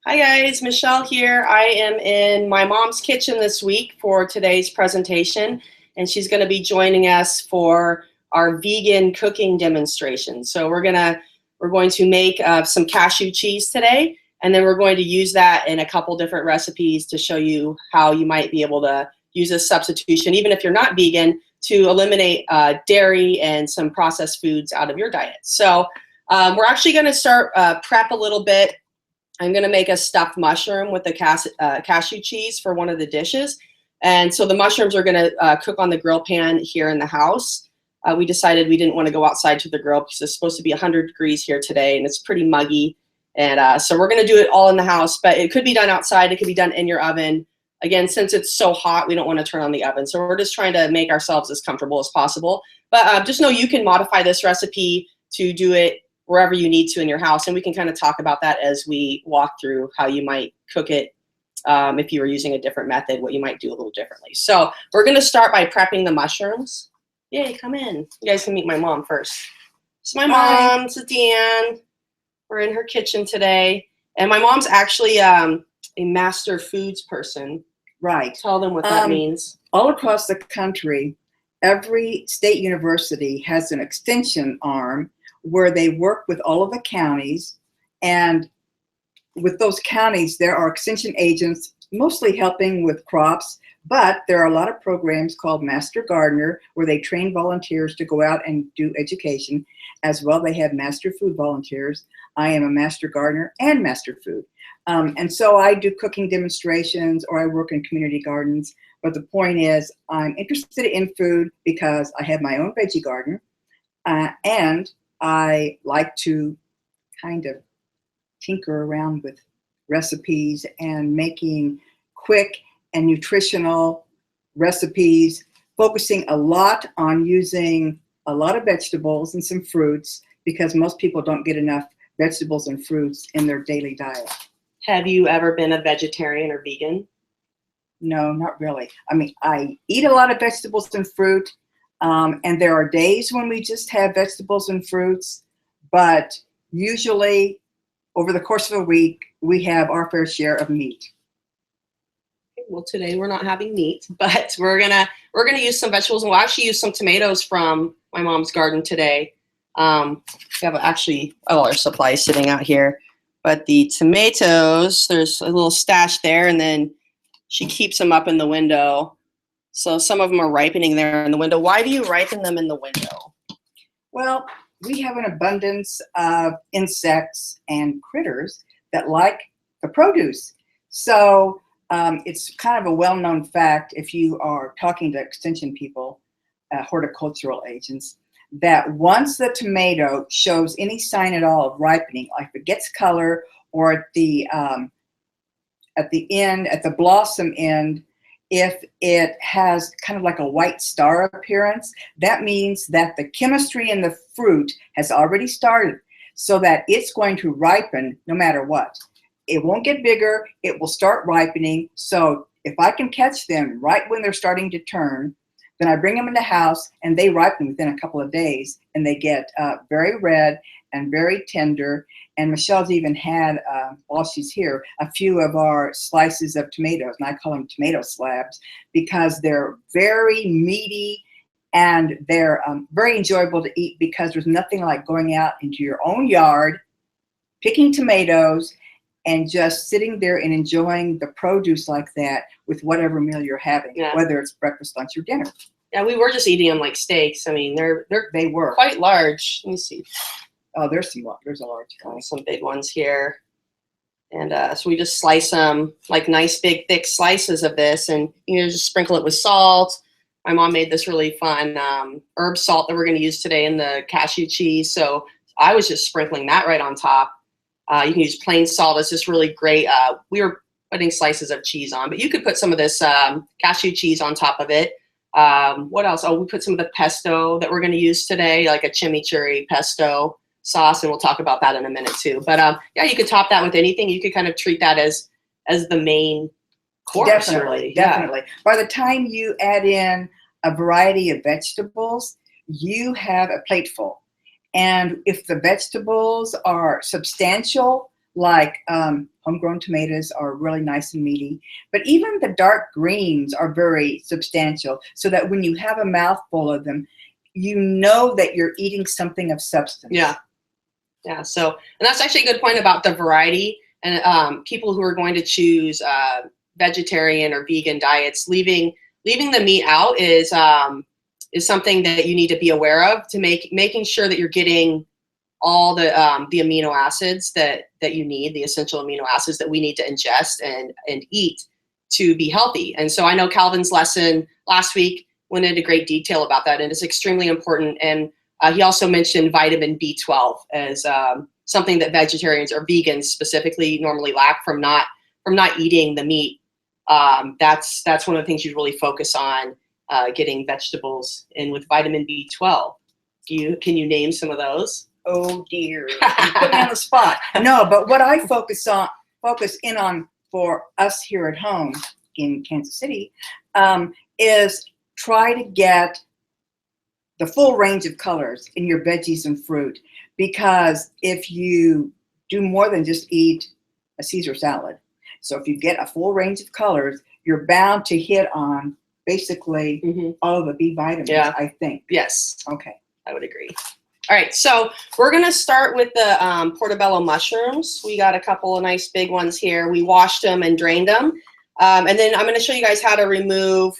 Hi guys, Michelle here. I am in my mom's kitchen this week for today's presentation, and she's going to be joining us for our vegan cooking demonstration. So we're going to make some cashew cheese today, and then we're going to use that in a couple different recipes to show you how you might be able to use a substitution, even if you're not vegan, to eliminate dairy and some processed foods out of your diet. So we're actually going to start prep a little bit. I'm going to make a stuffed mushroom with the cashew cheese for one of the dishes. And so the mushrooms are going to cook on the grill pan here in the house. We decided we didn't want to go outside to the grill because it's supposed to be 100 degrees here today and it's pretty muggy. And so we're going to do it all in the house, but it could be done outside. It could be done in your oven. Again, since it's so hot, we don't want to turn on the oven. So we're just trying to make ourselves as comfortable as possible. But just know you can modify this recipe to do it wherever you need to in your house, and we can kind of talk about that as we walk through how you might cook it if you were using a different method, what you might do a little differently. So we're going to start by prepping the mushrooms. Yay, come in. You guys can meet my mom first. It's my mom. This is Deanne. We're in her kitchen today, and my mom's actually a master foods person. Right. Tell them what that means. All across the country, every state university has an extension arm where they work with all of the counties, and with those counties there are extension agents mostly helping with crops, but there are a lot of programs called Master Gardener where they train volunteers to go out and do education. As well, they have Master Food volunteers. I am a Master Gardener and Master Food. And so I do cooking demonstrations or I work in community gardens, but the point is I'm interested in food because I have my own veggie garden, and I like to kind of tinker around with recipes and making quick and nutritional recipes, focusing a lot on using a lot of vegetables and some fruits because most people don't get enough vegetables and fruits in their daily diet. Have you ever been a vegetarian or vegan? No, not really. I mean, I eat a lot of vegetables and fruit. And there are days when we just have vegetables and fruits, but usually over the course of a week, we have our fair share of meat. Well, today we're not having meat, but we're gonna use some vegetables, and we'll actually use some tomatoes from my mom's garden today. We have actually all our supplies sitting out here, but the tomatoes, there's a little stash there, and then she keeps them up in the window. So some of them are ripening there in the window. Why do you ripen them in the window? Well, we have an abundance of insects and critters that like the produce. So it's kind of a well-known fact if you are talking to extension people, horticultural agents, that once the tomato shows any sign at all of ripening, like if it gets color or at the end, at the blossom end, if it has kind of like a white star appearance, that means that the chemistry in the fruit has already started so that it's going to ripen no matter what. It won't get bigger, it will start ripening. So if I can catch them right when they're starting to turn, then I bring them in the house and they ripen within a couple of days and they get very red and very tender. And Michelle's even had, while she's here, a few of our slices of tomatoes, and I call them tomato slabs because they're very meaty and they're very enjoyable to eat because there's nothing like going out into your own yard, picking tomatoes, and just sitting there and enjoying the produce like that with whatever meal you're having, whether it's breakfast, lunch, or dinner. Yeah, we were just eating them like steaks. I mean, they were quite large. Let me see. Oh, there's a large one. Some big ones here. And so we just slice them like nice big thick slices of this, and just sprinkle it with salt. My mom made this really fun herb salt that we're going to use today in the cashew cheese. So I was just sprinkling that right on top. You can use plain salt. It's just really great. We were putting slices of cheese on, but you could put some of this cashew cheese on top of it. What else? Oh, we put some of the pesto that we're going to use today, like a chimichurri pesto sauce, and we'll talk about that in a minute too. But yeah, you could top that with anything. You could kind of treat that as the main course. Definitely. By the time you add in a variety of vegetables, you have a plate full. And if the vegetables are substantial, like Homegrown tomatoes are really nice and meaty. But even the dark greens are very substantial, so that when you have a mouthful of them, you know that you're eating something of substance. Yeah. Yeah. So, and that's actually a good point about the variety. And people who are going to choose vegetarian or vegan diets, leaving the meat out is something that you need to be aware of, to making sure that you're getting all the amino acids that you need, the essential amino acids that we need to ingest and eat to be healthy. And so I know Calvin's lesson last week went into great detail about that, and it's extremely important. And he also mentioned vitamin B12 as something that vegetarians or vegans specifically normally lack from not eating the meat. That's one of the things you really focus on, getting vegetables in with vitamin B12. Can you name some of those? Oh dear, you put me on the spot. No, but what I focus in on for us here at home in Kansas City is try to get the full range of colors in your veggies and fruit, because if you do more than just eat a Caesar salad, so if you get a full range of colors, you're bound to hit on basically all of the B vitamins, I think. Yes. Okay. I would agree. All right, so we're gonna start with the portobello mushrooms. We got a couple of nice big ones here. We washed them and drained them. And then I'm gonna show you guys how to remove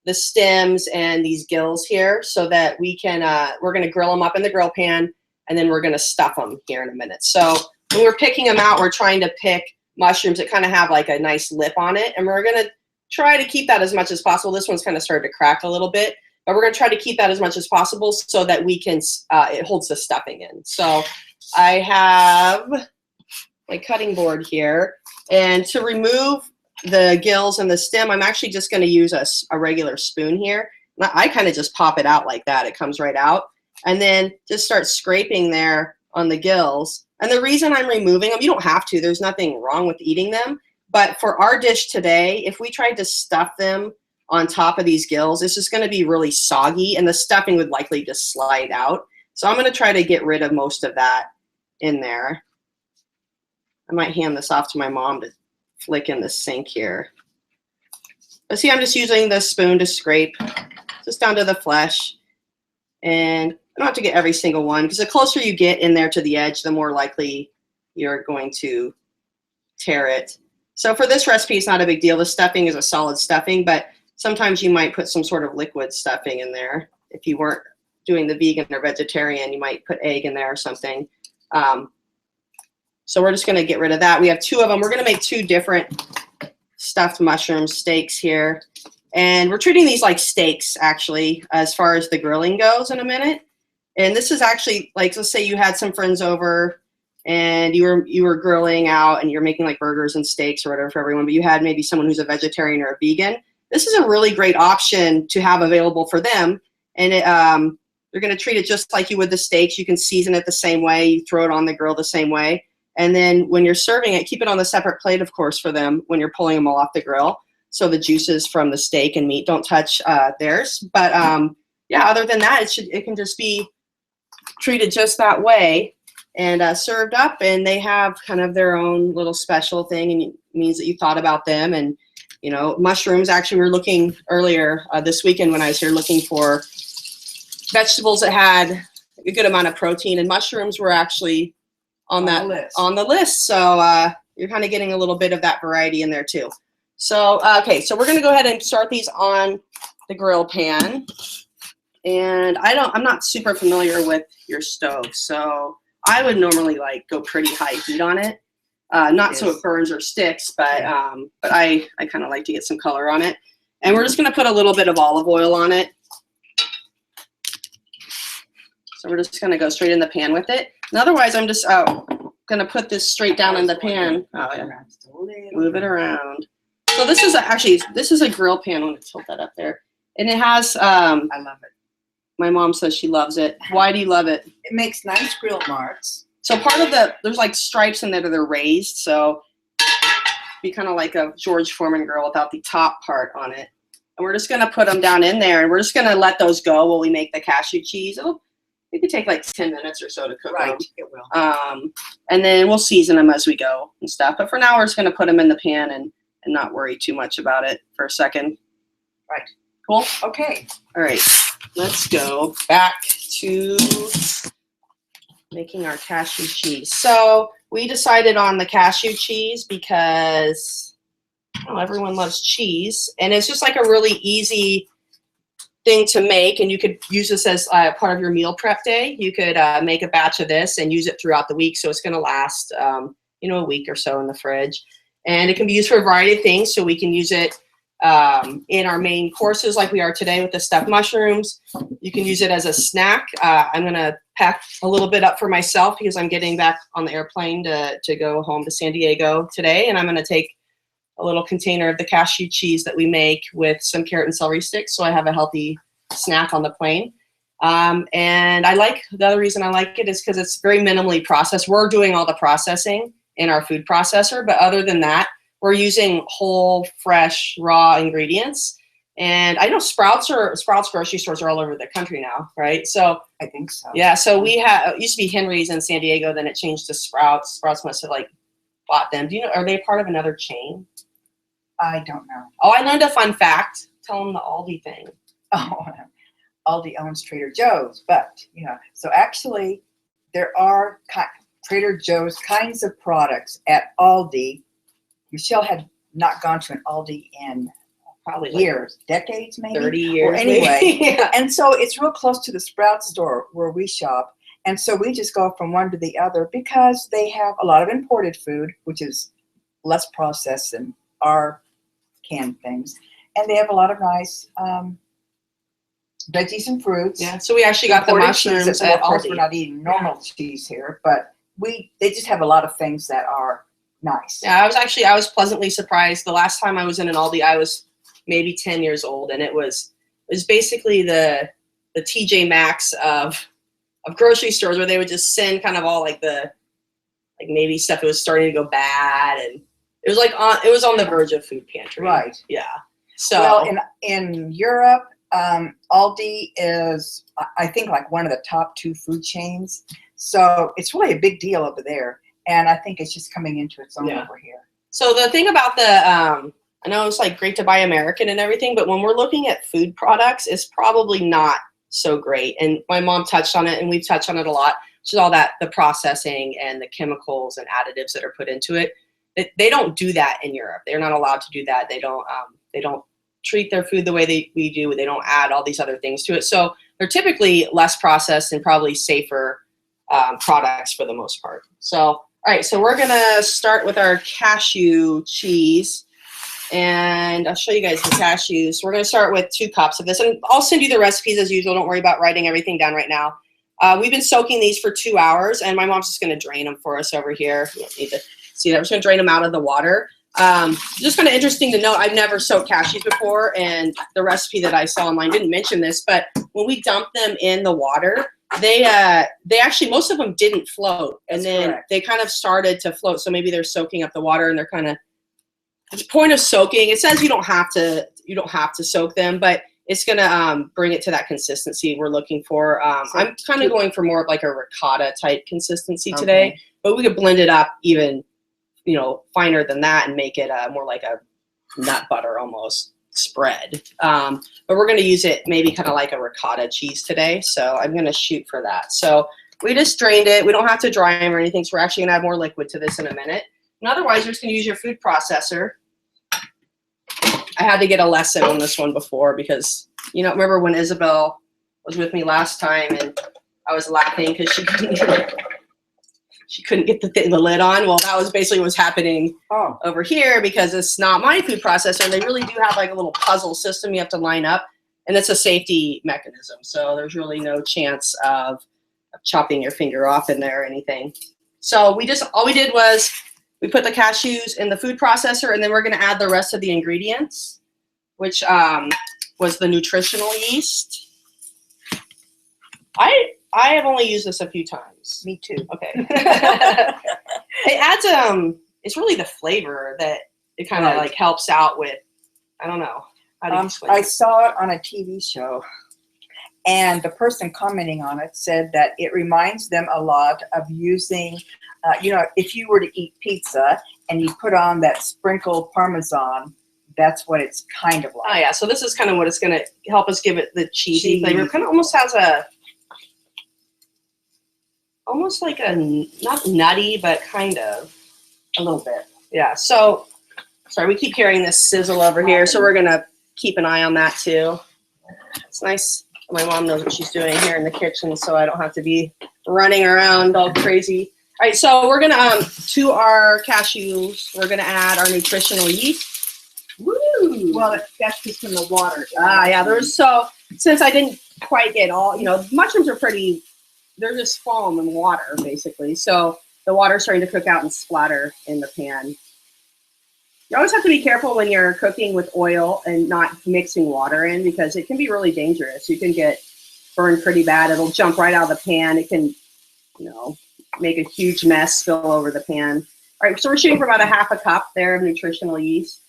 the stems and these gills here, so that we can, we're gonna grill them up in the grill pan, and then we're gonna stuff them here in a minute. So when we're picking them out, we're trying to pick mushrooms that kind of have like a nice lip on it, and we're gonna try to keep that as much as possible. This one's kind of started to crack a little bit, but we're going to try to keep that as much as possible so that we can, it holds the stuffing in. So I have my cutting board here, and to remove the gills and the stem, I'm actually just going to use a regular spoon here. I kind of just pop it out like that. It comes right out, and then just start scraping there on the gills. And the reason I'm removing them, you don't have to, there's nothing wrong with eating them, but for our dish today, if we tried to stuff them on top of these gills, it's just going to be really soggy, and the stuffing would likely just slide out. So I'm going to try to get rid of most of that in there. I might hand this off to my mom to flick in the sink here. But see, I'm just using the spoon to scrape just down to the flesh. And I don't have to get every single one, because the closer you get in there to the edge, the more likely you're going to tear it. So for this recipe, it's not a big deal. The stuffing is a solid stuffing, but sometimes you might put some sort of liquid stuffing in there. If you weren't doing the vegan or vegetarian, you might put egg in there or something. So we're just going to get rid of that. We have two of them. We're going to make two different stuffed mushroom steaks here. And we're treating these like steaks, actually, as far as the grilling goes in a minute. And this is actually, like, let's say you had some friends over and you were grilling out and you're making like burgers and steaks or whatever for everyone, but you had maybe someone who's a vegetarian or a vegan. This is a really great option to have available for them. And you're going to treat it just like you would the steaks. You can season it the same way. You throw it on the grill the same way. And then when you're serving it, keep it on the separate plate, of course, for them when you're pulling them all off the grill, so the juices from the steak and meat don't touch theirs. But yeah, other than that, it can just be treated just that way and served up. And they have kind of their own little special thing, and it means that you thought about them. And you know, mushrooms, actually, we were looking earlier this weekend when I was here looking for vegetables that had a good amount of protein, and mushrooms were actually on the list. So you're kind of getting a little bit of that variety in there too. So, okay, so we're going to go ahead and start these on the grill pan. And I'm not super familiar with your stove, so I would normally like go pretty high heat on it. Not so it burns or sticks, but I kind of like to get some color on it. And we're just going to put a little bit of olive oil on it. So we're just going to go straight in the pan with it. And otherwise, I'm just going to put this straight down in the pan. Oh, yeah. Move it around. So this is a grill pan. I'm going to tilt that up there. And it has, I love it. My mom says she loves it. Why do you love it? It makes nice grill marks. So part of there's like stripes in there that are raised. So be kind of like a George Foreman grill without the top part on it. And we're just going to put them down in there, and we're just going to let those go while we make the cashew cheese. it could take like 10 minutes or so to cook them. It will. And then we'll season them as we go and stuff. But for now, we're just going to put them in the pan and not worry too much about it for a second. Right. Cool. Okay. All right. Let's go back to making our cashew cheese. So we decided on the cashew cheese because everyone loves cheese. And it's just like a really easy thing to make, and you could use this as part of your meal prep day. You could make a batch of this and use it throughout the week, so it's going to last a week or so in the fridge. And it can be used for a variety of things, so we can use it in our main courses like we are today with the stuffed mushrooms. You can use it as a snack. I'm going to pack a little bit up for myself because I'm getting back on the airplane to go home to San Diego today, and I'm going to take a little container of the cashew cheese that we make with some carrot and celery sticks, so I have a healthy snack on the plane. And the other reason I like it is because it's very minimally processed. We're doing all the processing in our food processor, but other than that, we're using whole, fresh, raw ingredients. And I know Sprouts grocery stores are all over the country now, right? So I think so. Yeah, so it used to be Henry's in San Diego, then it changed to Sprouts. Sprouts must have bought them. Do you know, are they part of another chain? I don't know. Oh, I learned a fun fact. Tell them the Aldi thing. Oh, Aldi owns Trader Joe's, but so actually there are Trader Joe's kinds of products at Aldi. Michelle had not gone to an Aldi in probably years, decades, maybe 30 years. Well, anyway, yeah. And so it's real close to the Sprouts store where we shop, and so we just go from one to the other because they have a lot of imported food, which is less processed than our canned things, and they have a lot of nice veggies and fruits. Yeah, so we actually got the mushrooms at Of course, Aldi. we're not eating normal cheese here, but they just have a lot of things that are nice. Yeah, I was pleasantly surprised. The last time I was in an Aldi, I was maybe 10 years old, and it was basically the TJ Maxx of grocery stores, where they would just send kind of all maybe stuff that was starting to go bad, and it was on the verge of food pantry. Right. Yeah. So well, in Europe, Aldi is, I think, like one of the top 2 food chains. So it's really a big deal over there. And I think it's just coming into its own over here. So the thing about I know it's great to buy American and everything, but when we're looking at food products, it's probably not so great. And my mom touched on it, and we've touched on it a lot, which is all the processing and the chemicals and additives that are put into it. They don't do that in Europe. They're not allowed to do that. They don't treat their food the way we do. They don't add all these other things to it. So they're typically less processed and probably safer products for the most part. So, all right, so we're gonna start with our cashew cheese, and I'll show you guys the cashews. We're gonna start with 2 cups of this, and I'll send you the recipes as usual. Don't worry about writing everything down right now. We've been soaking these for 2 hours, and my mom's just gonna drain them for us over here. You don't need to see that. I'm just gonna drain them out of the water. Just kind of interesting to note, I've never soaked cashews before, and the recipe that I saw online didn't mention this, but when we dump them in the water, they actually, most of them didn't float, and then correct. They kind of started to float. So maybe they're soaking up the water, and they're kind of, the point of soaking, it says you don't have to soak them, but it's gonna bring it to that consistency we're looking for. I'm kind of going for more of like a ricotta type consistency today, but we could blend it up even finer than that and make it more like a nut butter almost spread. But we're going to use it maybe kind of like a ricotta cheese today. So I'm going to shoot for that. So we just drained it. We don't have to dry them or anything. So we're actually going to add more liquid to this in a minute. And otherwise, you're just going to use your food processor. I had to get a lesson on this one before because, remember when Isabel was with me last time and I was laughing because she couldn't get the lid on. Well, that was basically what's happening over here because it's not my food processor. And they really do have like a little puzzle system you have to line up, and it's a safety mechanism. So there's really no chance of chopping your finger off in there or anything. So all we did was we put the cashews in the food processor, and then we're going to add the rest of the ingredients, which was the nutritional yeast. I have only used this a few times. Me too. Okay. It adds it's really the flavor that it kind of like helps out with. I don't know how to explain I it. saw it on a TV show, And the person commenting on it said that it reminds them a lot of using, if you were to eat pizza and you put on that sprinkled Parmesan, that's what it's kind of like. Oh yeah, so this is kind of what it's gonna help us give it the cheesy flavor. It Cheese. kind of almost has almost like a, not nutty, but kind of. A little bit. Yeah, so, sorry, we keep hearing this sizzle over here, so we're gonna keep an eye on that too. It's nice. My mom knows what she's doing here in the kitchen, so I don't have to be running around all crazy. All right, so we're gonna, to our cashews, we're gonna add our nutritional yeast. Woo! Well, that's just in the water. Yeah, so, since I didn't quite get all, mushrooms are pretty, they're just foam in water, basically. So the water's starting to cook out and splatter in the pan. You always have to be careful when you're cooking with oil and not mixing water in, because it can be really dangerous. You can get burned pretty bad. It'll jump right out of the pan. It can, make a huge mess, spill over the pan. All right, so we're shooting for about a half a cup there of nutritional yeast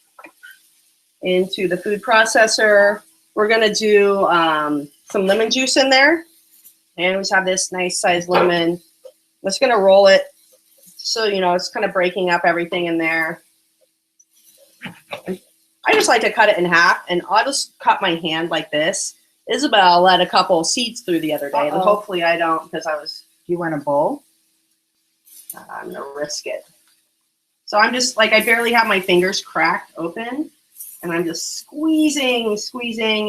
into the food processor. We're gonna do some lemon juice in there. And we just have this nice sized lemon. I'm just gonna roll it so, it's kind of breaking up everything in there. I just like to cut it in half, and I'll just cut my hand like this. Isabel let a couple seeds through the other day, and hopefully I don't, because You want a bowl? I'm gonna risk it. So I'm just, I barely have my fingers cracked open, and I'm just squeezing,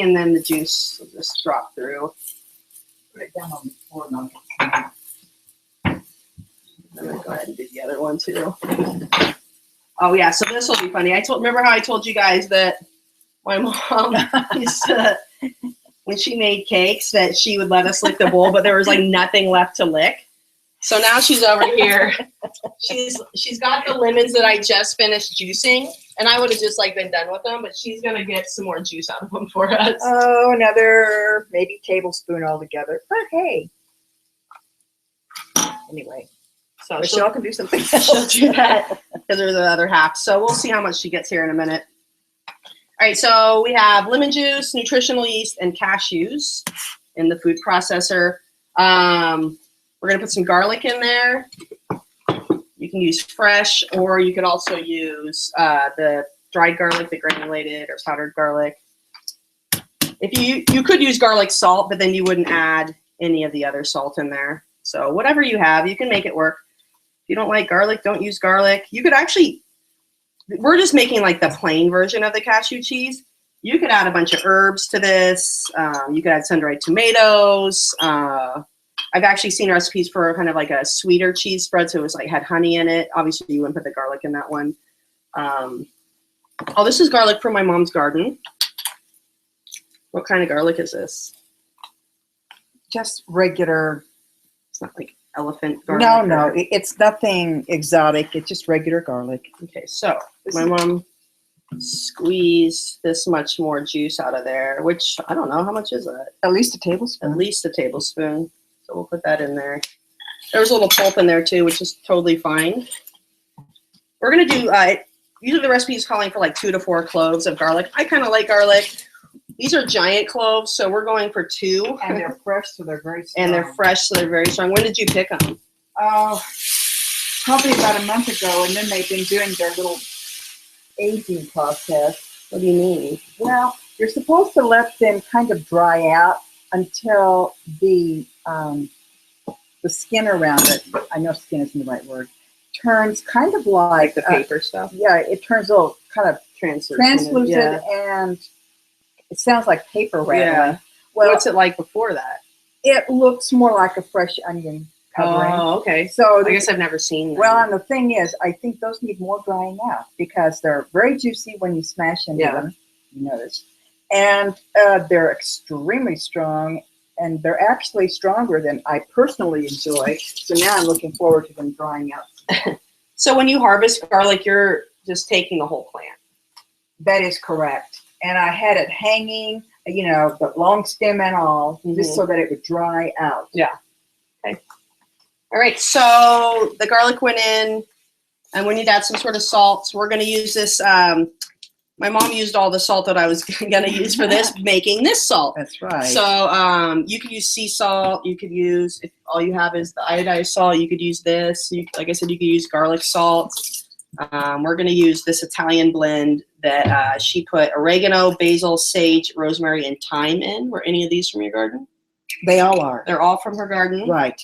and then the juice will just drop through. Put it down on the floor. No. I'm gonna go ahead and do the other one too. Oh yeah, so this will be funny. Remember how I told you guys that my mom used to, when she made cakes, that she would let us lick the bowl, but there was nothing left to lick. So now she's over here. She's got the lemons that I just finished juicing, and I would have just been done with them, but she's gonna get some more juice out of them for us. Oh, another maybe tablespoon altogether. But hey. Anyway. So Michelle can do something she'll else. do that because there's the other half. So we'll see how much she gets here in a minute. All right, so we have lemon juice, nutritional yeast, and cashews in the food processor. We're gonna put some garlic in there. You can use fresh, or you could also use the dried garlic, the granulated or powdered garlic. If you could use garlic salt, but then you wouldn't add any of the other salt in there. So whatever you have, you can make it work. If you don't like garlic, don't use garlic. You could actually, we're just making the plain version of the cashew cheese. You could add a bunch of herbs to this. You could add sun-dried tomatoes. I've actually seen recipes for kind of a sweeter cheese spread, so it was had honey in it. Obviously, you wouldn't put the garlic in that one. This is garlic from my mom's garden. What kind of garlic is this? Just regular. It's not elephant garlic. No, it's nothing exotic. It's just regular garlic. Okay, so my mom squeezed this much more juice out of there, which I don't know, how much is that? At least a tablespoon. At least a tablespoon. So we'll put that in there. There's a little pulp in there too, which is totally fine. We're gonna do, usually the recipe is calling for 2 to 4 cloves of garlic. I kind of like garlic. These are giant cloves, so we're going for 2. And they're fresh, so they're very strong. And they're fresh, so they're very strong. When did you pick them? Oh, probably about a month ago, and then they've been doing their little aging process. What do you mean? Well, you're supposed to let them kind of dry out until the skin around it, I know skin isn't the right word, turns kind of like the paper stuff? Yeah, it turns a little kind of translucent, yeah. And it sounds like paper rattling. Yeah. Well, what's it like before that? It looks more like a fresh onion covering. Oh, okay. So I guess I've never seen that. Well, and the thing is, I think those need more drying out because they're very juicy when you smash into them. You notice. And they're extremely strong, and they're actually stronger than I personally enjoy. So now I'm looking forward to them drying out. So when you harvest garlic, you're just taking the whole plant? That is correct. And I had it hanging, the long stem and all, just so that it would dry out. Yeah. Okay. All right, so the garlic went in, and we need to add some sort of salt. So we're going to use this my mom used all the salt that I was gonna use for this, making this salt. That's right. So you could use sea salt. You could use, if all you have is the iodized salt, you could use this. Like I said, you could use garlic salt. We're gonna use this Italian blend that she put oregano, basil, sage, rosemary, and thyme in. Were any of these from your garden? They all are. They're all from her garden. Right.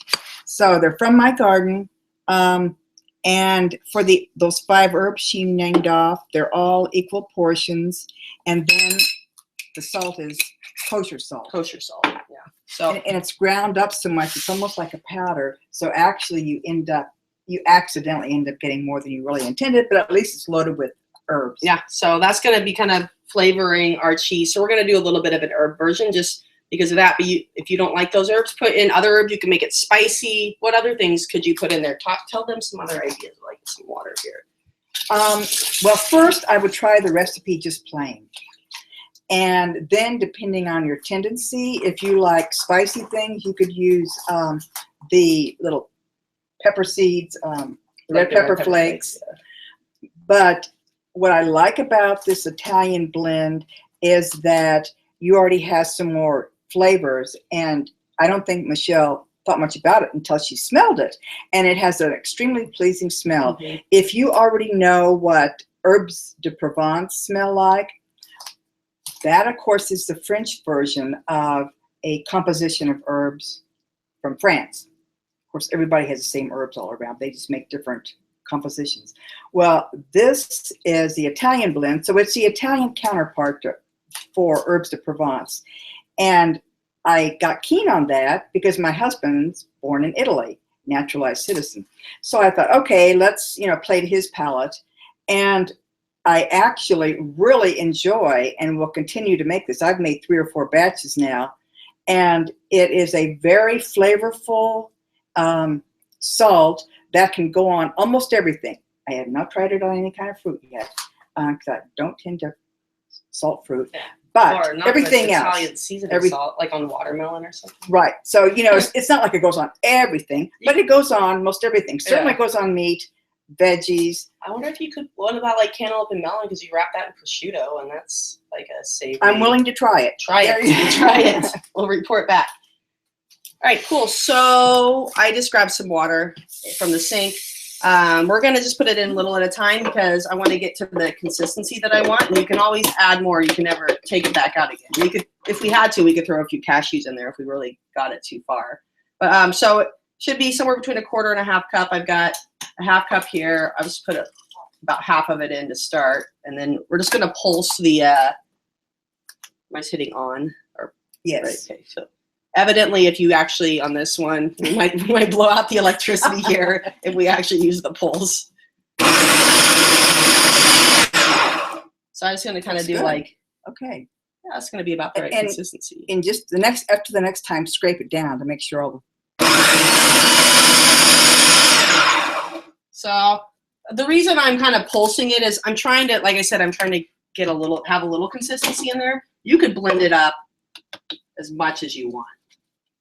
So they're from my garden. And for those 5 herbs she named off, they're all equal portions. And then the salt is kosher salt. Kosher salt, yeah. So And it's ground up so much, it's almost like a powder. So actually you accidentally end up getting more than you really intended, but at least it's loaded with herbs. yeah, so that's going to be kind of flavoring our cheese. So we're going to do a little bit of an herb version just because of that. But if you don't like those herbs, put in other herbs. You can make it spicy. What other things could you put in there? Tell them some other ideas, like some water here. Well, first I would try the recipe just plain. And then depending on your tendency, if you like spicy things, you could use the little pepper seeds, red pepper flakes. But what I like about this Italian blend is that you already have some more flavors, and I don't think Michelle thought much about it until she smelled it, and it has an extremely pleasing smell. Mm-hmm. If you already know what herbes de Provence smell like, that of course is the French version of a composition of herbs from France. Of course, everybody has the same herbs all around. They just make different compositions. Well, this is the Italian blend, so it's the Italian counterpart for herbes de Provence. And I got keen on that because my husband's born in Italy, naturalized citizen. So I thought, okay, let's play to his palate. And I actually really enjoy and will continue to make this. I've made 3 or 4 batches now, and it is a very flavorful salt that can go on almost everything. I have not tried it on any kind of fruit yet because I don't tend to salt fruit. Yeah. But Or not everything the else. Italian seasoning salt, like on watermelon or something. Right. So, it's not like it goes on everything, but it goes on most everything. Certainly goes on meat, veggies. I wonder if you could, what about like cantaloupe and melon? Because you wrap that in prosciutto, and that's like a savory. I'm willing to try it. Try it. Try it. We'll report back. All right, cool. So I just grabbed some water from the sink. We're going to just put it in a little at a time because I want to get to the consistency that I want. And you can always add more. You can never take it back out again. We could, if we had to, we could throw a few cashews in there if we really got it too far. But so it should be somewhere between 1/4 and 1/2 cup. I've got a 1/2 cup here. I'll just put about half of it in to start. And then we're just going to pulse the, am I hitting on? Or, Yes. Right, okay, so. Evidently, if you actually, on this one, we might blow out the electricity here if we actually use the pulse. So I'm just going to kind of do good. like, Okay. yeah, it's going to be about the right And- consistency. And just after the next time, scrape it down to make sure all the. So the reason I'm kind of pulsing it is I'm trying to, like I said, I'm trying to get have a little consistency in there. You could blend it up as much as you want.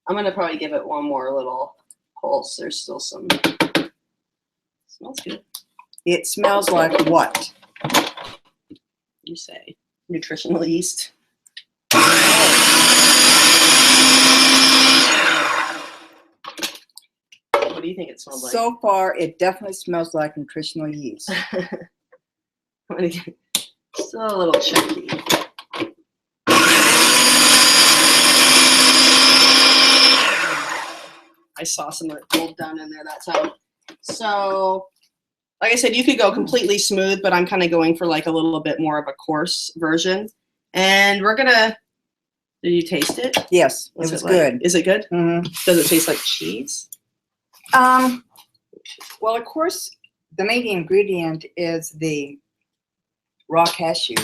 I'm going to probably give it one more little pulse. There's still some, smells good. It smells like what? You say nutritional yeast. What do you think it smells like? So far, it definitely smells like nutritional yeast. I'm gonna get still a little chunky. I saw some of it cold down in there that time. So, like I said, you could go completely smooth, but I'm kind of going for like a little bit more of a coarse version. And we're gonna. Did you taste it? Yes, it What's was like? good. Is it good? Mhm. Does it taste like cheese? Well, of course, the main ingredient is the raw cashew.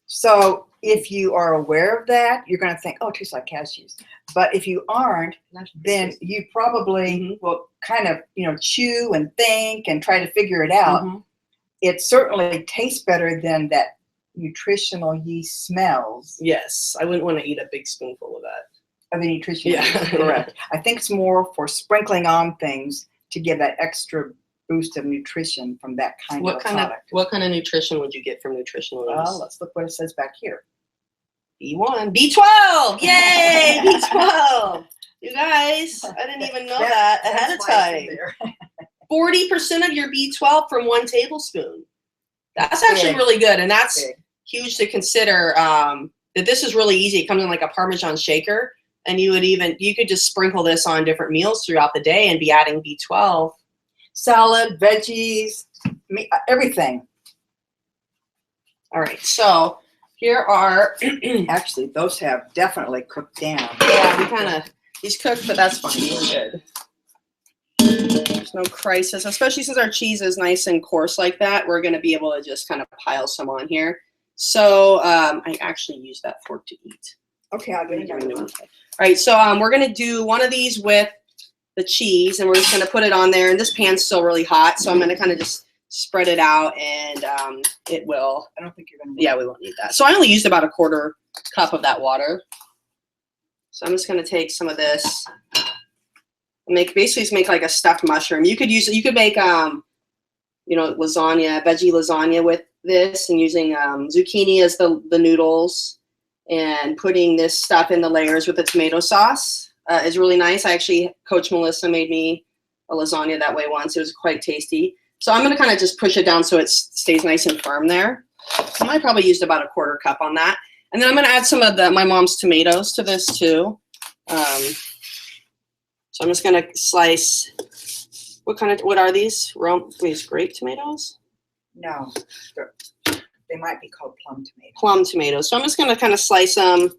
So if you are aware of that, you're going to think, oh, it tastes like cashews. But if you aren't, then you probably will kind of, chew and think and try to figure it out. Mhm. It certainly tastes better than that nutritional yeast smells Yes, I wouldn't want to eat a big spoonful of that. of the nutritional Yeah. yeast. Correct. I think it's more for sprinkling on things to give that extra boost of nutrition from that kind What of kind of product. what kind of nutrition would you get from nutritional Well, yeast? let's look what it says back here. B1, B12. Yay, B12. You guys, I didn't even know that ahead of That's why it's in time. there. 40% of your B12 from 1 tablespoon. That's actually Big. really good, and that's Big. huge to consider. That this is really easy. It comes in like a Parmesan shaker, and you could just sprinkle this on different meals throughout the day and be adding B12. Salad, veggies, meat, everything. All right, so here are Actually, those have definitely cooked down. yeah, these cooked, but that's fine. We're good. There's no crisis, especially since our cheese is nice and coarse like that. We're going to be able to just kind of pile some on here. So I actually use that fork to eat. Okay, I'll get another one. All right, so we're going to do one of these with the cheese, and we're just going to put it on there. And this pan's still really hot, so I'm going to kind of just spread it out, and it will. I don't think you're going to. Yeah, we won't need that. So I only used about a 1/4 cup of that water. So I'm just going to take some of this. Basically just make like a stuffed mushroom. You could make lasagna, veggie lasagna with this, and using zucchini as the noodles, and putting this stuff in the layers with the tomato sauce is really nice. Coach Melissa made me a lasagna that way once. It was quite tasty. So I'm going to kind of just push it down so it stays nice and firm there. I might probably used about a 1/4 cup on that. And then I'm going to add some of my mom's tomatoes to this too. So I'm just going to slice, what are these? These grape tomatoes? No, they might be called plum tomatoes. Plum tomatoes. So I'm just going to kind of slice them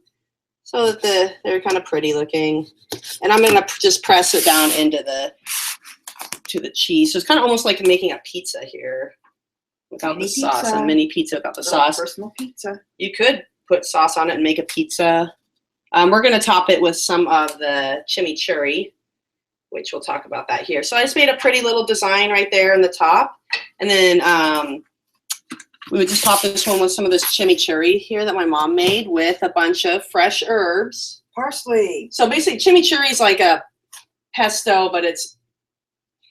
so that they're kind of pretty looking. And I'm going to just press it down into the cheese. So it's kind of almost like making a pizza here without the sauce. A mini pizza without the sauce. Personal pizza. You could put sauce on it and make a pizza. We're going to top it with some of the chimichurri, which we'll talk about that here. So I just made a pretty little design right there in the top. And then we would just top this one with some of this chimichurri here that my mom made with a bunch of fresh herbs. Parsley. So basically chimichurri is like a pesto, but it's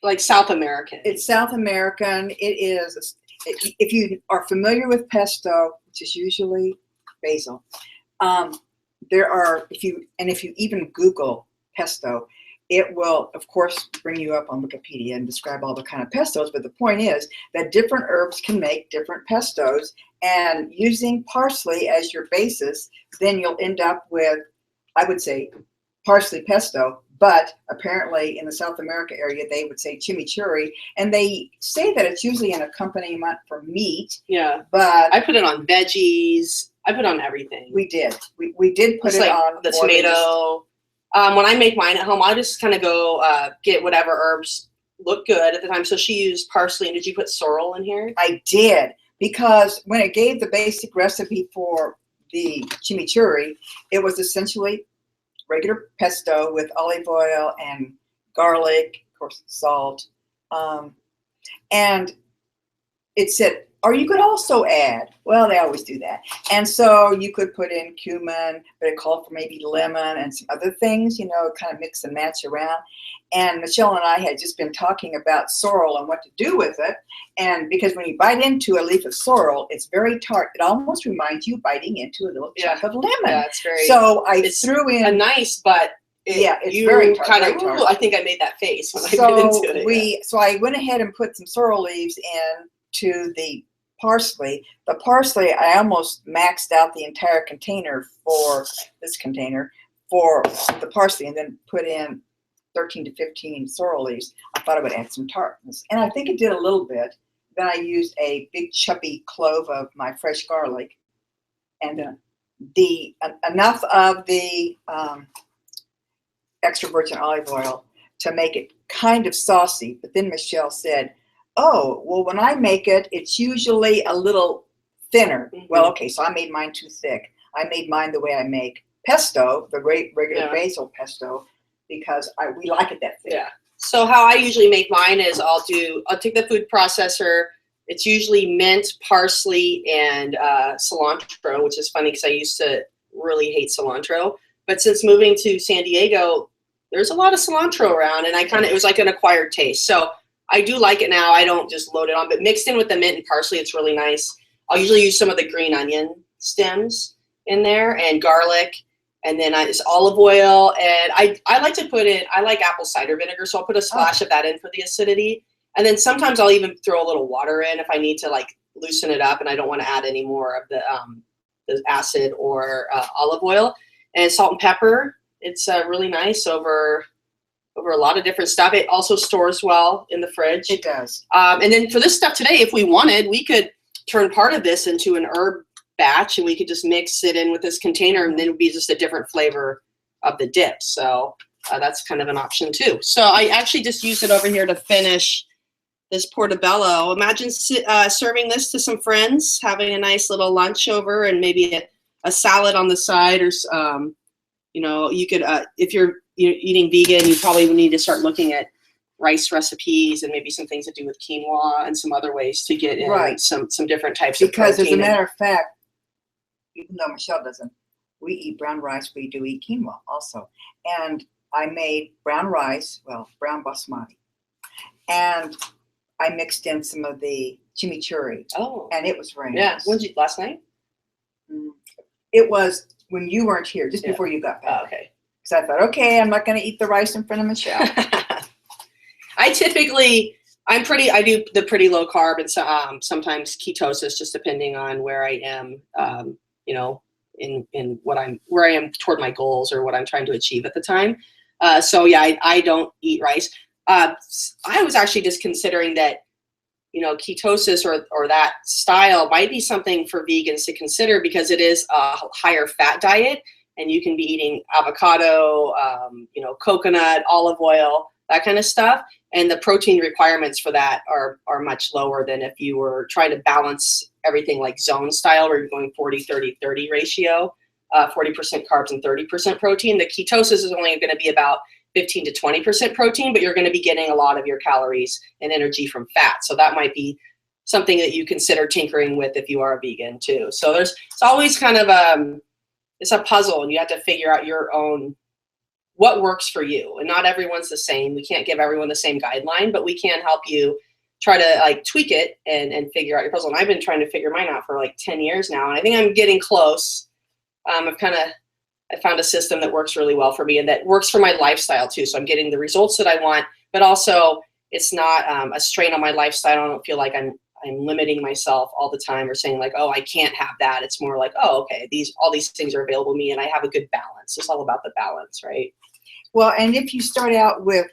like South American. It's South American. It is, if you are familiar with pesto, which is usually basil, if you even Google pesto, it will, of course, bring you up on Wikipedia and describe all the kind of pestos. But the point is that different herbs can make different pestos, and using parsley as your basis, then you'll end up with, I would say, parsley pesto. But apparently in the South America area, they would say chimichurri, and they say that it's usually an accompaniment for meat. Yeah. But I put it on veggies. I put it on everything. We did. We did put It's it like on the tomato. When I make mine at home, I just kind of go get whatever herbs look good at the time. So she used parsley. And did you put sorrel in here? I did, because when it gave the basic recipe for the chimichurri, it was essentially regular pesto with olive oil and garlic, of course, salt. And it said, or you could also add, well, they always do that. And so you could put in cumin, but it called for maybe lemon and some other things, kind of mix and match around. And Michelle and I had just been talking about sorrel and what to do with it. And because when you bite into a leaf of sorrel, it's very tart. It almost reminds you biting into a little chunk of lemon. Yeah, it's very. So I threw in a nice, but it's very tart. I think I made that face when I bit into it. So I went ahead and put some sorrel leaves into the parsley. The parsley, I almost maxed out the entire container for this container for the parsley, and then put in 13 to 15 sorrel leaves. I thought it would add some tartness, and I think it did a little bit. Then I used a big chubby clove of my fresh garlic, and enough of the extra virgin olive oil to make it kind of saucy. But then Michelle said, oh, well, when I make it, it's usually a little thinner. Mm-hmm. Well, okay, so I made mine too thick. I made mine the way I make pesto, the regular basil pesto, because we like it that thick. Yeah. So how I usually make mine is I'll take the food processor. It's usually mint, parsley, and cilantro, which is funny because I used to really hate cilantro. But since moving to San Diego, there's a lot of cilantro around, and it was like an acquired taste. So I do like it now. I don't just load it on, but mixed in with the mint and parsley, it's really nice. I'll usually use some of the green onion stems in there and garlic. And then I just olive oil. And I like to put in, I like apple cider vinegar. So I'll put a splash of that in for the acidity. And then sometimes I'll even throw a little water in if I need to like loosen it up and I don't want to add any more of the acid or olive oil. And salt and pepper. It's really nice over a lot of different stuff. It also stores well in the fridge. It does. And then for this stuff today, if we wanted, we could turn part of this into an herb batch and we could just mix it in with this container and then it would be just a different flavor of the dip. So that's kind of an option too. So I actually just used it over here to finish this portobello. Imagine serving this to some friends, having a nice little lunch over and maybe a salad on the side or, you know, you could, if you're eating vegan, you probably need to start looking at rice recipes and maybe some things to do with quinoa and some other ways to get in some different types of protein. Because as a matter of fact, even though Michelle doesn't, we eat brown rice, we do eat quinoa also. And I made brown rice, well, brown basmati. And I mixed in some of the chimichurri. Oh. And it was very nice. Nice. When did you, last night? It was when you weren't here, just before you got back. Oh, okay. Because I thought, okay, I'm not going to eat the rice in front of Michelle. I do the pretty low carb and sometimes ketosis, just depending on where I am, you know, in where I am toward my goals or what I'm trying to achieve at the time. So yeah, I don't eat rice. I was actually just considering that, you know, ketosis or that style might be something for vegans to consider because it is a higher fat diet and you can be eating avocado, you know, coconut, olive oil, that kind of stuff. And the protein requirements for that are much lower than if you were trying to balance everything like zone style where you're going 40-30-30 ratio, 40% carbs and 30% protein. The ketosis is only going to be about 15 to 20% protein, but you're going to be getting a lot of your calories and energy from fat. So that might be something that you consider tinkering with if you are a vegan too. So it's always kind of it's a puzzle and you have to figure out your own, what works for you. And not everyone's the same. We can't give everyone the same guideline, but we can help you try to like tweak it and figure out your puzzle. And I've been trying to figure mine out for like 10 years now. And I think I'm getting close. I found a system that works really well for me and that works for my lifestyle too. So I'm getting the results that I want, but also it's not a strain on my lifestyle. I don't feel like I'm limiting myself all the time or saying like, oh, I can't have that. It's more like, oh, okay, all these things are available to me and I have a good balance. It's all about the balance, right? Well, and if you start out with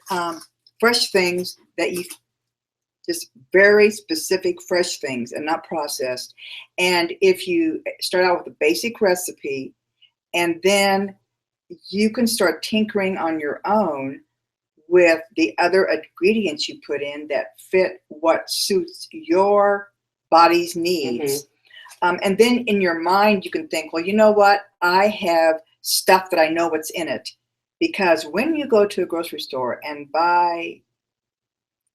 fresh things that you just very specific fresh things and not processed. And if you start out with a basic recipe and then you can start tinkering on your own with the other ingredients you put in that fit what suits your body's needs. And then in your mind, you can think, well, you know what? I have stuff that I know what's in it. Because when you go to a grocery store and buy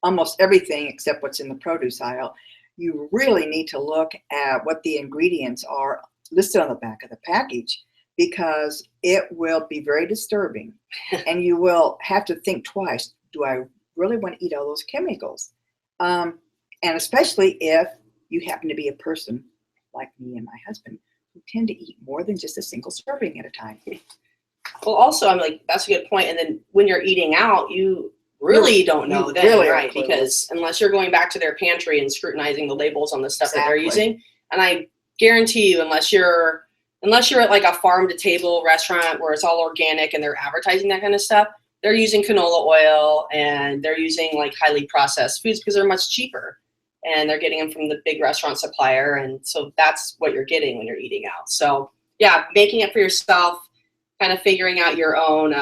almost everything except what's in the produce aisle, you really need to look at what the ingredients are listed on the back of the package, because it will be very disturbing and you will have to think twice. Do I really want to eat all those chemicals? And especially if you happen to be a person like me and my husband who tend to eat more than just a single serving at a time. Well, also, I'm like, that's a good point. And then when you're eating out, you really don't know then, really right? Because unless you're going back to their pantry and scrutinizing the labels on the stuff that they're using, and I guarantee you, unless you're at like a farm to table restaurant where it's all organic and they're advertising that kind of stuff, they're using canola oil and they're using like highly processed foods because they're much cheaper and they're getting them from the big restaurant supplier. And so that's what you're getting when you're eating out. So yeah, making it for yourself, kind of figuring out your own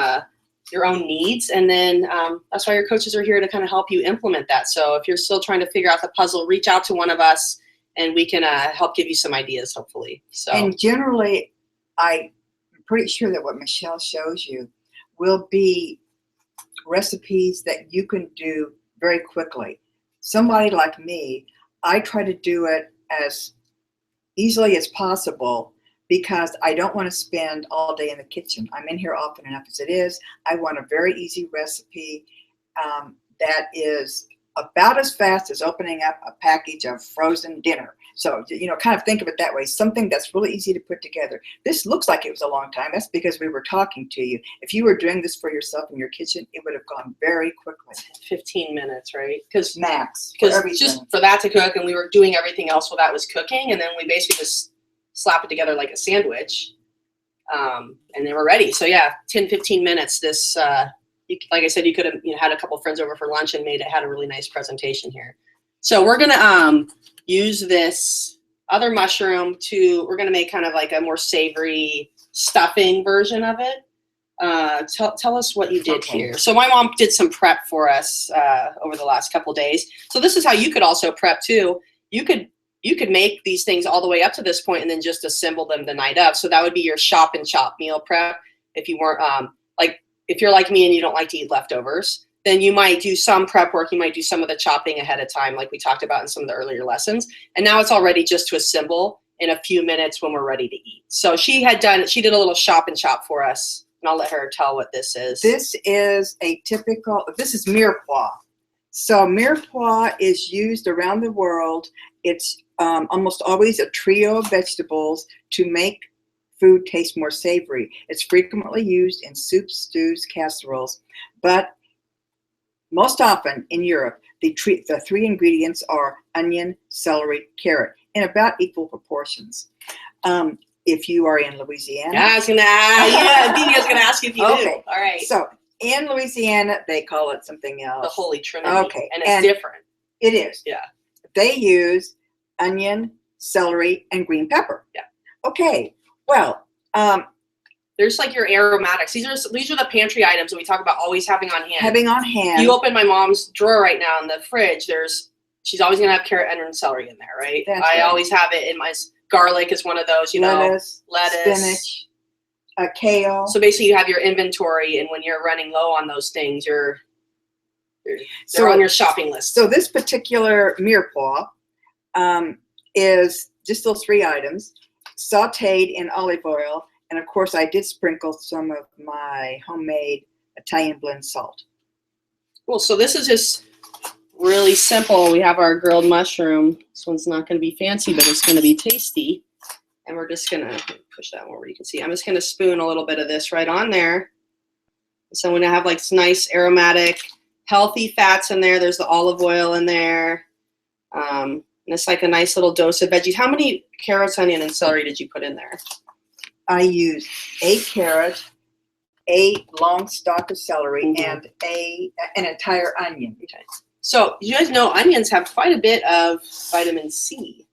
needs. And then that's why your coaches are here to kind of help you implement that. So if you're still trying to figure out the puzzle, reach out to one of us and we can help give you some ideas, hopefully. So. And generally, I'm pretty sure that what Michelle shows you will be recipes that you can do very quickly. Somebody like me, I try to do it as easily as possible because I don't want to spend all day in the kitchen. I'm in here often enough as it is. I want a very easy recipe that is about as fast as opening up a package of frozen dinner. So, kind of think of it that way, something that's really easy to put together. This looks like it was a long time. That's because we were talking to you. If you were doing this for yourself in your kitchen, it would have gone very quickly. 15 minutes, right? Because max. just for that to cook, and we were doing everything else while that was cooking, and then we basically just slap it together like a sandwich, and then we're ready. So yeah, 10, 15 minutes. This, like I said, you could have had a couple friends over for lunch and had a really nice presentation here. So we're gonna use this other mushroom we're gonna make kind of like a more savory stuffing version of it. Tell us what you did here. So my mom did some prep for us over the last couple days. So this is how you could also prep too. You could make these things all the way up to this point and then just assemble them the night of. So that would be your shop and chop meal prep. If you weren't if you're like me and you don't like to eat leftovers, then you might do some prep work. You might do some of the chopping ahead of time, like we talked about in some of the earlier lessons. And now it's all ready just to assemble in a few minutes when we're ready to eat. So she did a little shop and chop for us, and I'll let her tell what this is. This is mirepoix. So mirepoix is used around the world. It's almost always a trio of vegetables to make food taste more savory. It's frequently used in soups, stews, casseroles, but most often in Europe, the three ingredients are onion, celery, carrot, in about equal proportions. If you are in Louisiana. Yeah, I was going to ask you if you do. All right. So in Louisiana, they call it something else. The Holy Trinity. Okay. And it's different. It is. Yeah. They use onion, celery, and green pepper. Yeah. Okay. Well, there's like your aromatics. These are the pantry items that we talk about always having on hand. If you open my mom's drawer right now in the fridge, she's always going to have carrot, onion, and celery in there, right? I always have it in my garlic is one of those, lettuce, spinach, kale. So basically you have your inventory, and when you're running low on those things, they're on your shopping list. So this particular mirepoix is just those three items, sauteed in olive oil, and of course I did sprinkle some of my homemade Italian blend salt. Cool. So this is just really simple. We have our grilled mushroom. This one's not going to be fancy, but it's going to be tasty. And we're just going to push that more where you can see. I'm just going to spoon a little bit of this right on there. So I'm going to have like some nice aromatic, healthy fats in there. There's the olive oil in there. And it's like a nice little dose of veggies. How many carrots, onion, and celery did you put in there? I used a carrot, a long stalk of celery, and an entire onion. Okay. So you guys know onions have quite a bit of vitamin C.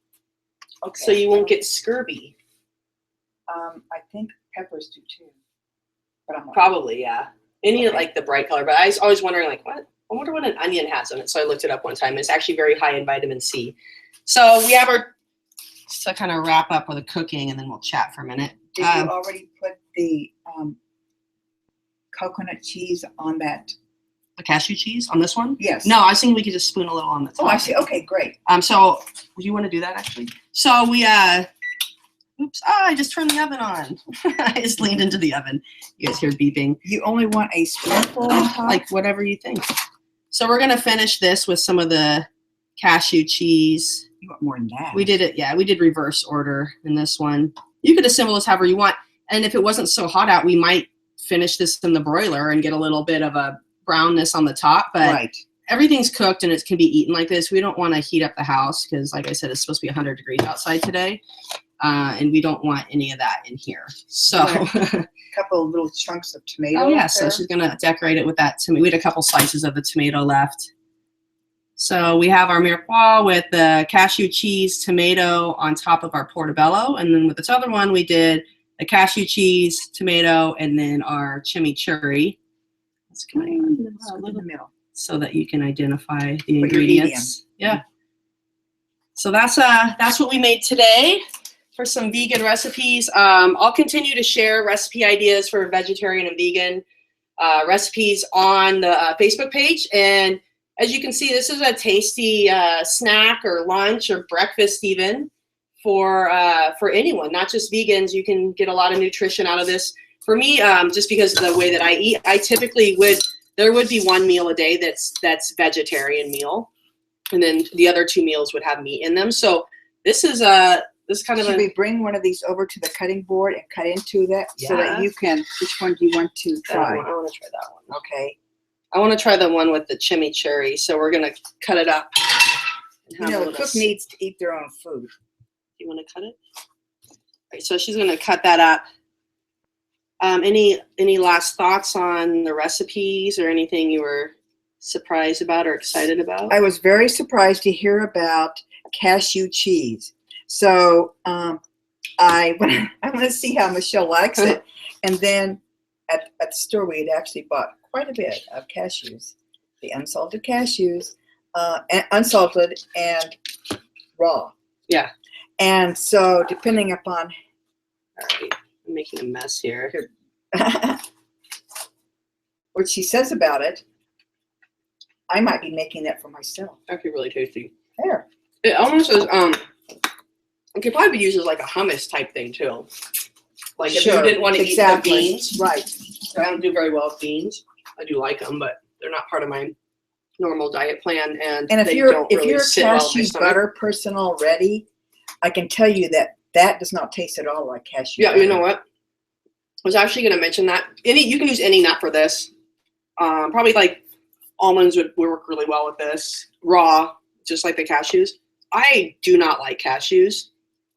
Okay. So you won't get scurvy. I think peppers do too. But I'm not probably, yeah. Any like the bright color, but I was always wondering like, what? I wonder what an onion has in it. So I looked it up one time. It's actually very high in vitamin C. So we have just to kind of wrap up with the cooking, and then we'll chat for a minute. Did you already put the coconut cheese on that? The cashew cheese on this one? Yes. No, I was thinking we could just spoon a little on the top. Oh, I see. Okay, great. So you want to do that actually? So we oops, I just turned the oven on. I just leaned into the oven. You guys hear beeping. You only want a spoonful on top? Like whatever you think. So we're gonna finish this with some of the cashew cheese. You want more than that. We did it, yeah, we did reverse order in this one. You could assemble this however you want. And if it wasn't so hot out, we might finish this in the broiler and get a little bit of a brownness on the top. But everything's cooked and it can be eaten like this. We don't want to heat up the house because, like I said, it's supposed to be 100 degrees outside today. And we don't want any of that in here. So a couple of little chunks of tomato. Oh, yeah. So she's going to decorate it with that tomato. We had a couple slices of the tomato left. So we have our mirepoix with the cashew cheese, tomato on top of our portobello. And then with this other one, we did the cashew cheese, tomato, and then our chimichurri. That's kind of in the middle so that you can identify the ingredients. Yeah. So that's what we made today for some vegan recipes. I'll continue to share recipe ideas for vegetarian and vegan recipes on the Facebook page. And as you can see, this is a tasty snack or lunch or breakfast even for anyone, not just vegans. You can get a lot of nutrition out of this. For me, just because of the way that I eat, I typically there would be one meal a day that's vegetarian meal. And then the other 2 meals would have meat in them. So this is kind of Should we bring one of these over to the cutting board and cut into that so that Yeah. you can, which one do you want to try? I want to try that one. Okay. I want to try the one with the chimichurri. So we're going to cut it up. And You have a know, a little cook needs to eat their own food. You want to cut it? All right, so she's going to cut that up. Any last thoughts on the recipes or anything you were surprised about or excited about? I was very surprised to hear about cashew cheese. So I want to see how Michelle likes it. And then at the store, we had actually bought quite a bit of cashews, the unsalted cashews, unsalted and raw. Yeah. And so depending upon All right, I'm making a mess here. what she says about it, I might be making that for myself. Actually, really tasty. There. It almost is. It could probably be used as like a hummus type thing too. Like if Sure, you didn't want to exactly. eat the beans, Right. I don't do very well with beans. I do like them, but they're not part of my normal diet plan, and And if they you're don't if really you're a sit well in my cashew stomach. butter person already, I can tell you that does not taste at all like cashew Yeah, butter. you know what? I was actually going to mention that you can use any nut for this. Probably like almonds would work really well with this. Raw, just like the cashews. I do not like cashews.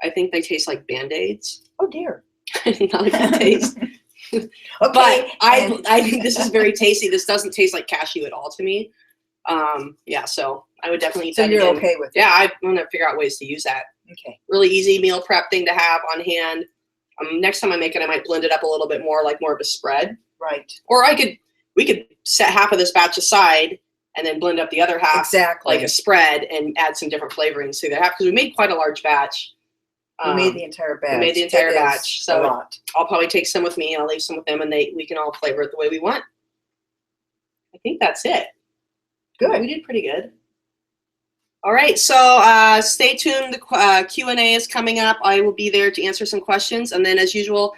I think they taste like Band-Aids. Oh dear. I do not like the taste. Okay. But and- I think this is very tasty. This doesn't taste like cashew at all to me. Yeah, so I would definitely eat so that you're again. okay with it? Yeah, I'm going to figure out ways to use that. Okay. Really easy meal prep thing to have on hand. Next time I make it, I might blend it up a little bit more, like more of a spread. Right. Or we could set half of this batch aside and then blend up the other half Exactly. like a spread and add some different flavorings to the half, because we made quite a large batch. We made the entire batch. made the entire It is batch, so a lot. I'll probably take some with me and I'll leave some with them, and we can all flavor it the way we want. I think that's it. Good. We did pretty good. All right, so stay tuned. The Q&A is coming up. I will be there to answer some questions. And then as usual,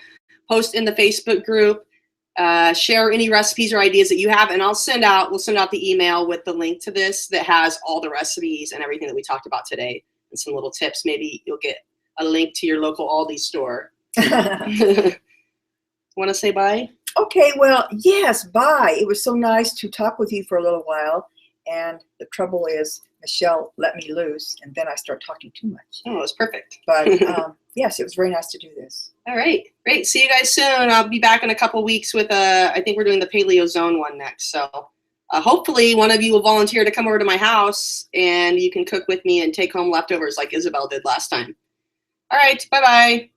post in the Facebook group, share any recipes or ideas that you have, and we'll send out the email with the link to this that has all the recipes and everything that we talked about today and some little tips. Maybe you'll get a link to your local Aldi store. Want to say bye? Okay, well, yes, bye. It was so nice to talk with you for a little while. And the trouble is, Michelle let me loose, and then I start talking too much. Oh, it was perfect. But yes, it was very nice to do this. All right, great. See you guys soon. I'll be back in a couple weeks with I think we're doing the Paleo Zone one next. So hopefully one of you will volunteer to come over to my house and you can cook with me and take home leftovers like Isabel did last time. All right, bye-bye.